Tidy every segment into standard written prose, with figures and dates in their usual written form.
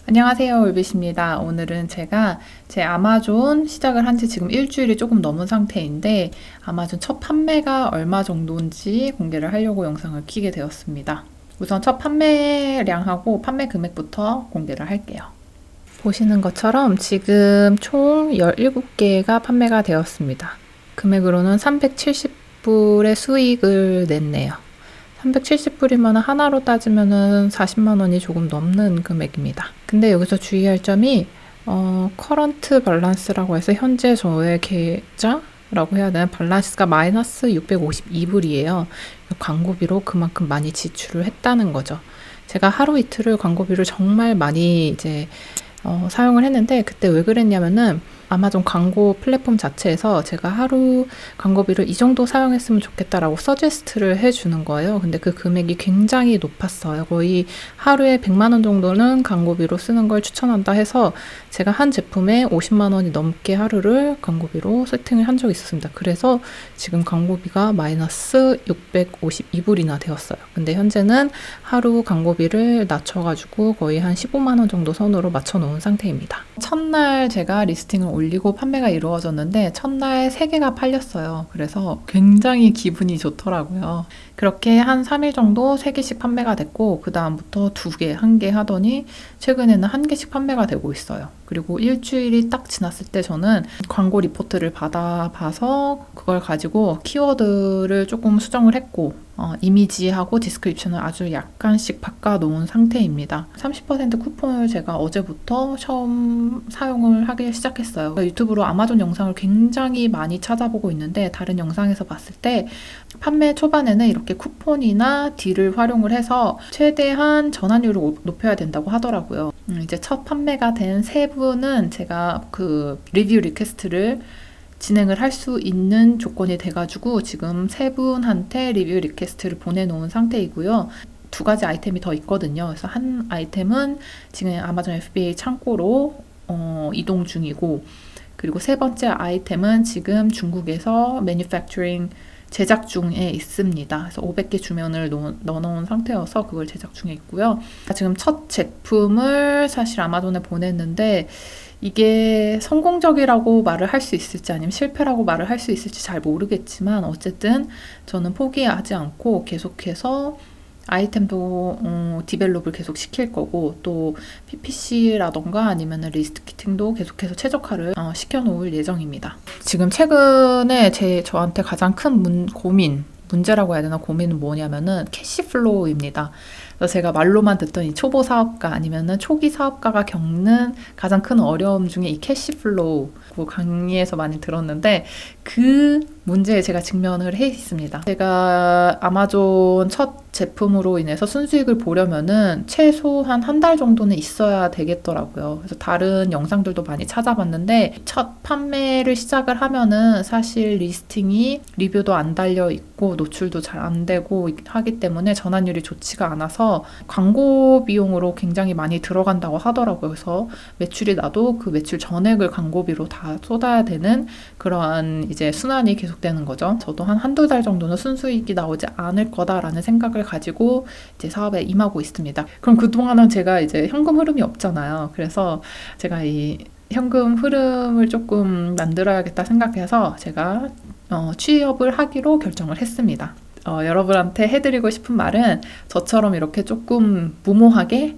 안녕하세요, 올빗입니다. 오늘은 제가 제 아마존 시작을 한 지 지금 일주일이 조금 넘은 상태인데 아마존 첫 판매가 얼마 정도인지 공개를 하려고 영상을 켜게 되었습니다. 우선 첫 판매량하고 판매 금액부터 공개를 할게요. 보시는 것처럼 지금 총 17개가 판매가 되었습니다. 금액으로는 370불의 수익을 냈네요. 370불이면 하나로 따지면 40만 원이 조금 넘는 금액입니다. 근데 여기서 주의할 점이 커런트 밸런스라고 해서 현재 저의 계좌라고 해야 되나 밸런스가 마이너스 652불이에요. 광고비로 그만큼 많이 지출을 했다는 거죠. 제가 하루 이틀을 광고비를 정말 많이 사용을 했는데 그때 왜 그랬냐면은 아마존 광고 플랫폼 자체에서 제가 하루 광고비를 이 정도 사용했으면 좋겠다라고 서제스트를 해주는 거예요. 근데 그 금액이 굉장히 높았어요. 거의 하루에 100만 원 정도는 광고비로 쓰는 걸 추천한다 해서 제가 한 제품에 50만 원이 넘게 하루를 광고비로 세팅을 한 적이 있었습니다. 그래서 지금 광고비가 마이너스 652불이나 되었어요. 근데 현재는 하루 광고비를 낮춰가지고 거의 한 15만 원 정도 선으로 맞춰놓은 상태입니다. 첫날 제가 리스팅을 올리고 판매가 이루어졌는데 첫날 3개가 팔렸어요. 그래서 굉장히 기분이 좋더라고요. 그렇게 한 3일 정도 3개씩 판매가 됐고 그 다음부터 2개, 1개 하더니 최근에는 1개씩 판매가 되고 있어요. 그리고 일주일이 딱 지났을 때 저는 광고 리포트를 받아봐서 그걸 가지고 키워드를 조금 수정을 했고 이미지하고 디스크립션을 아주 약간씩 바꿔놓은 상태입니다. 30% 쿠폰을 제가 어제부터 처음 사용을 하기 시작했어요. 유튜브로 아마존 영상을 굉장히 많이 찾아보고 있는데 다른 영상에서 봤을 때 판매 초반에는 이렇게 쿠폰이나 딜을 활용을 해서 최대한 전환율을 높여야 된다고 하더라고요. 이제 첫 판매가 된 3분은 제가 그 리뷰 리퀘스트를 진행을 할 수 있는 조건이 돼가지고 지금 3분한테 리뷰 리퀘스트를 보내놓은 상태이고요. 2가지 아이템이 더 있거든요. 그래서 한 아이템은 지금 아마존 FBA 창고로 이동 중이고 그리고 3번째 아이템은 지금 중국에서 매뉴팩처링 제작 중에 있습니다. 그래서 500개 주면을 넣어놓은 상태여서 그걸 제작 중에 있고요. 지금 첫 제품을 사실 아마존에 보냈는데 이게 성공적이라고 말을 할 수 있을지 아니면 실패라고 말을 할 수 있을지 잘 모르겠지만 어쨌든 저는 포기하지 않고 계속해서 아이템도 디벨롭을 계속 시킬 거고 또 PPC라던가 아니면 리스트 키팅도 계속해서 최적화를 시켜놓을 예정입니다. 지금 최근에 저한테 가장 큰 문제라고 해야 되나 고민은 뭐냐면은 캐시플로우입니다. 그래서 제가 말로만 듣던 이 초보 사업가 아니면은 초기 사업가가 겪는 가장 큰 어려움 중에 이 캐시플로우 강의에서 많이 들었는데 그 문제에 제가 직면을 해 있습니다. 제가 아마존 첫 제품으로 인해서 순수익을 보려면은 최소한 한 달 정도는 있어야 되겠더라고요. 그래서 다른 영상들도 많이 찾아봤는데 첫 판매를 시작을 하면은 사실 리스팅이 리뷰도 안 달려 있고 노출도 잘 안 되고 하기 때문에 전환율이 좋지가 않아서 광고 비용으로 굉장히 많이 들어간다고 하더라고요. 그래서 매출이 나도 그 매출 전액을 광고비로 다 쏟아야 되는 그러한 이제 순환이 계속되는 거죠. 저도 한두 달 정도는 순수익이 나오지 않을 거다라는 생각을 가지고 이제 사업에 임하고 있습니다. 그럼 그동안은 제가 이제 현금 흐름이 없잖아요. 그래서 제가 이 현금 흐름을 조금 만들어야겠다 생각해서 제가 취업을 하기로 결정을 했습니다. 여러분한테 해드리고 싶은 말은 저처럼 이렇게 조금 무모하게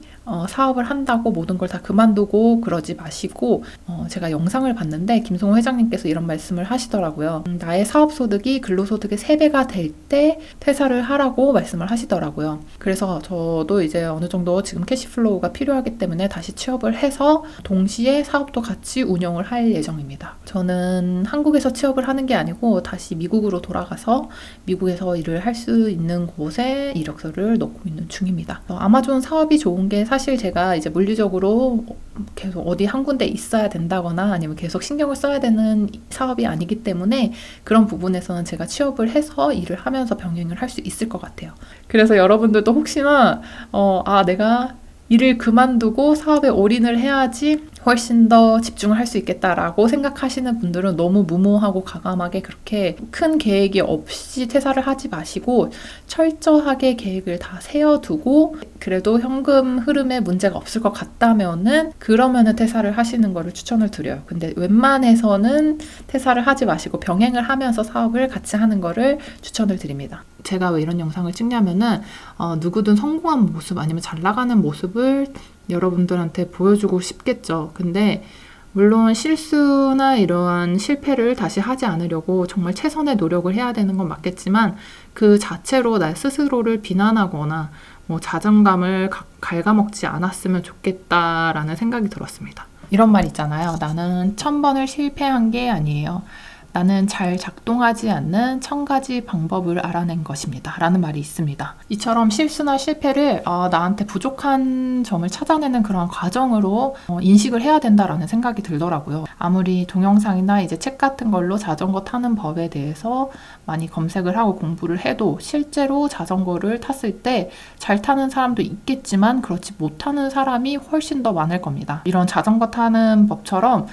사업을 한다고 모든 걸 다 그만두고 그러지 마시고 제가 영상을 봤는데 김성호 회장님께서 이런 말씀을 하시더라고요. 나의 사업소득이 근로소득의 3배가 될 때 퇴사를 하라고 말씀을 하시더라고요. 그래서 저도 이제 어느 정도 지금 캐시플로우가 필요하기 때문에 다시 취업을 해서 동시에 사업도 같이 운영을 할 예정입니다. 저는 한국에서 취업을 하는 게 아니고 다시 미국으로 돌아가서 미국에서 일을 할 수 있는 곳에 이력서를 넣고 있는 중입니다. 아마존 사업이 좋은 게 사실 제가 이제 물리적으로 계속 어디 한 군데 있어야 된다거나 아니면 계속 신경을 써야 되는 사업이 아니기 때문에 그런 부분에서는 제가 취업을 해서 일을 하면서 병행을 할 수 있을 것 같아요. 그래서 여러분들도 혹시나 내가 일을 그만두고 사업에 올인을 해야지 훨씬 더 집중을 할 수 있겠다라고 생각하시는 분들은 너무 무모하고 과감하게 그렇게 큰 계획이 없이 퇴사를 하지 마시고 철저하게 계획을 다 세워두고 그래도 현금 흐름에 문제가 없을 것 같다면은 그러면은 퇴사를 하시는 거를 추천을 드려요. 근데 웬만해서는 퇴사를 하지 마시고 병행을 하면서 사업을 같이 하는 거를 추천을 드립니다. 제가 왜 이런 영상을 찍냐면은 누구든 성공한 모습 아니면 잘 나가는 모습을 여러분들한테 보여주고 싶겠죠. 근데 물론 실수나 이러한 실패를 다시 하지 않으려고 정말 최선의 노력을 해야 되는 건 맞겠지만 그 자체로 나 스스로를 비난하거나 뭐 자존감을 갉아먹지 않았으면 좋겠다라는 생각이 들었습니다. 이런 말 있잖아요. 나는 1000번을 실패한 게 아니에요. 나는 잘 작동하지 않는 1000가지 방법을 알아낸 것입니다. 라는 말이 있습니다. 이처럼 실수나 실패를 나한테 부족한 점을 찾아내는 그런 과정으로 인식을 해야 된다라는 생각이 들더라고요. 아무리 동영상이나 이제 책 같은 걸로 자전거 타는 법에 대해서 많이 검색을 하고 공부를 해도 실제로 자전거를 tas을 때 잘 타는 사람도 있겠지만 그렇지 못하는 사람이 훨씬 더 많을 겁니다. 이런 자전거 타는 법처럼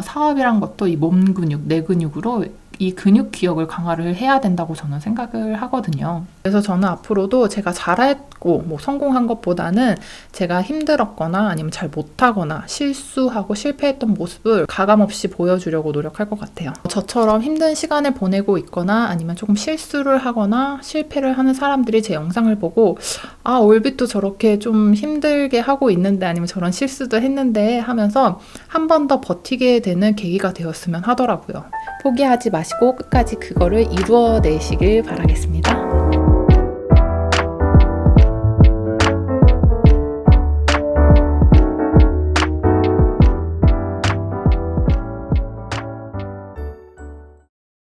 사업이란 것도 이 몸 근육, 뇌 근육으로 이 근육 기억을 강화를 해야 된다고 저는 생각을 하거든요. 그래서 저는 앞으로도 제가 잘했고 성공한 것보다는 제가 힘들었거나 아니면 잘 못하거나 실수하고 실패했던 모습을 가감없이 보여주려고 노력할 것 같아요. 저처럼 힘든 시간을 보내고 있거나 아니면 조금 실수를 하거나 실패를 하는 사람들이 제 영상을 보고 올빛도 저렇게 좀 힘들게 하고 있는데 아니면 저런 실수도 했는데 하면서 한 번 더 버티게 되는 계기가 되었으면 하더라고요. 포기하지 마시고 끝까지 그거를 이루어내시길 바라겠습니다.